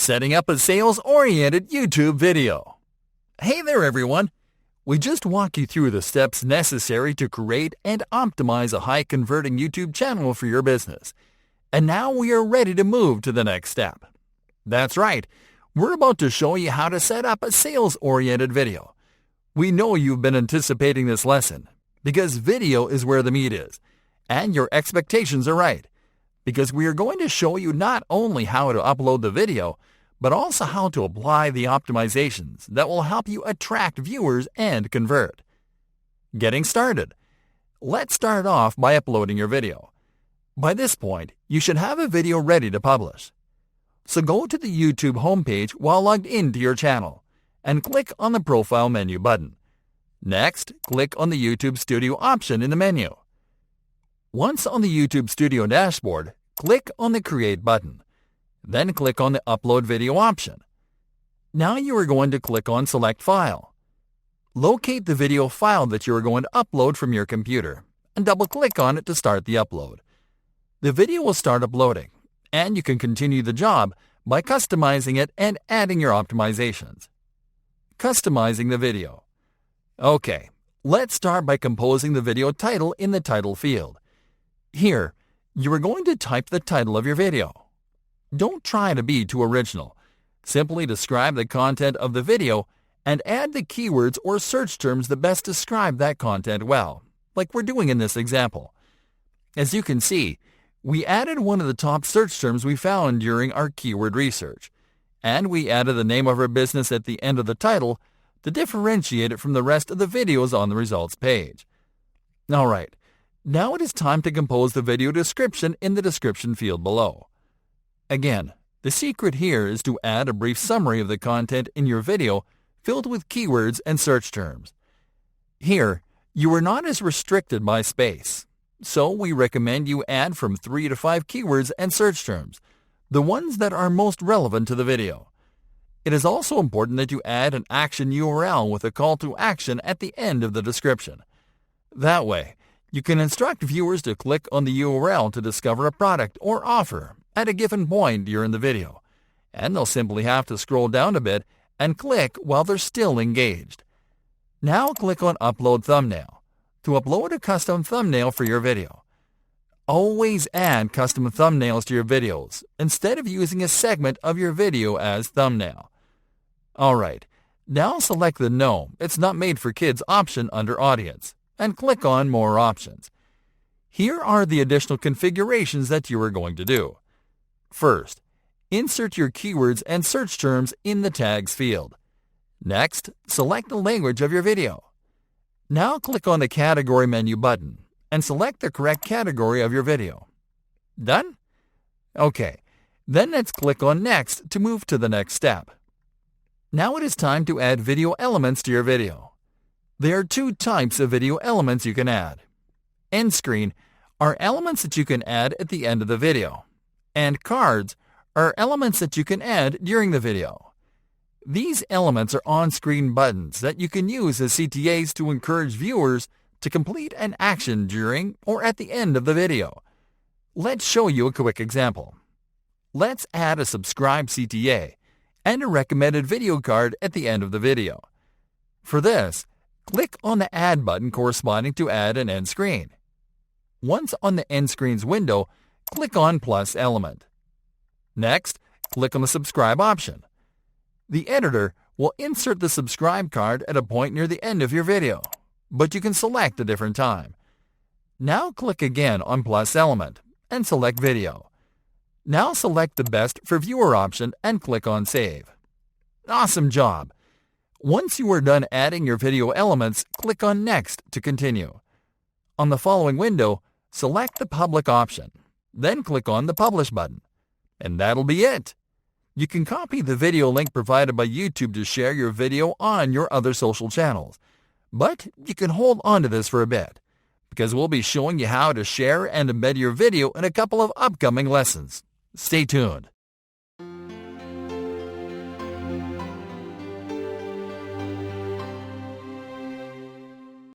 Setting up a sales-oriented YouTube video. Hey there everyone! We just walked you through the steps necessary to create and optimize a high-converting YouTube channel for your business. And now we are ready to move to the next step. That's right, we're about to show you how to set up a sales-oriented video. We know you've been anticipating this lesson, because video is where the meat is, and your expectations are right. Because we are going to show you not only how to upload the video, but also how to apply the optimizations that will help you attract viewers and convert. Getting started. Let's start off by uploading your video. By this point, you should have a video ready to publish. So go to the YouTube homepage while logged into your channel, and click on the Profile menu button. Next, click on the YouTube Studio option in the menu. Once on the YouTube Studio dashboard, click on the Create button. Then click on the Upload Video option. Now you are going to click on Select File. Locate the video file that you are going to upload from your computer and double-click on it to start the upload. The video will start uploading, and you can continue the job by customizing it and adding your optimizations. Customizing the video. Okay, let's start by composing the video title in the title field. Here, you are going to type the title of your video. Don't try to be too original. Simply describe the content of the video and add the keywords or search terms that best describe that content well, like we're doing in this example. As you can see, we added one of the top search terms we found during our keyword research, and we added the name of our business at the end of the title to differentiate it from the rest of the videos on the results page. Alright, now it is time to compose the video description in the description field below. Again, the secret here is to add a brief summary of the content in your video filled with keywords and search terms. Here, you are not as restricted by space, so we recommend you add from 3 to 5 keywords and search terms, the ones that are most relevant to the video. It is also important that you add an action URL with a call to action at the end of the description. That way, you can instruct viewers to click on the URL to discover a product or offer at a given point during the video, and they'll simply have to scroll down a bit and click while they're still engaged. Now click on Upload Thumbnail to upload a custom thumbnail for your video. Always add custom thumbnails to your videos instead of using a segment of your video as thumbnail. Alright, now select the No, It's Not Made for Kids option under Audience, and click on More Options. Here are the additional configurations that you are going to do. First, insert your keywords and search terms in the Tags field. Next, select the language of your video. Now click on the Category menu button and select the correct category of your video. Done? Okay, then let's click on Next to move to the next step. Now it is time to add video elements to your video. There are 2 types of video elements you can add. End screen are elements that you can add at the end of the video, and cards are elements that you can add during the video. These elements are on-screen buttons that you can use as CTAs to encourage viewers to complete an action during or at the end of the video. Let's show you a quick example. Let's add a subscribe CTA and a recommended video card at the end of the video. For this, click on the Add button corresponding to add an end screen. Once on the end screen's window, click on Plus element. Next, click on the Subscribe option. The editor will insert the subscribe card at a point near the end of your video, but you can select a different time. Now click again on Plus element and select Video. Now select the Best for Viewer option and click on Save. Awesome job! Once you are done adding your video elements, click on Next to continue. On the following window, select the Public option, then click on the Publish button. And that'll be it. You can copy the video link provided by YouTube to share your video on your other social channels. But you can hold on to this for a bit, because we'll be showing you how to share and embed your video in a couple of upcoming lessons. Stay tuned.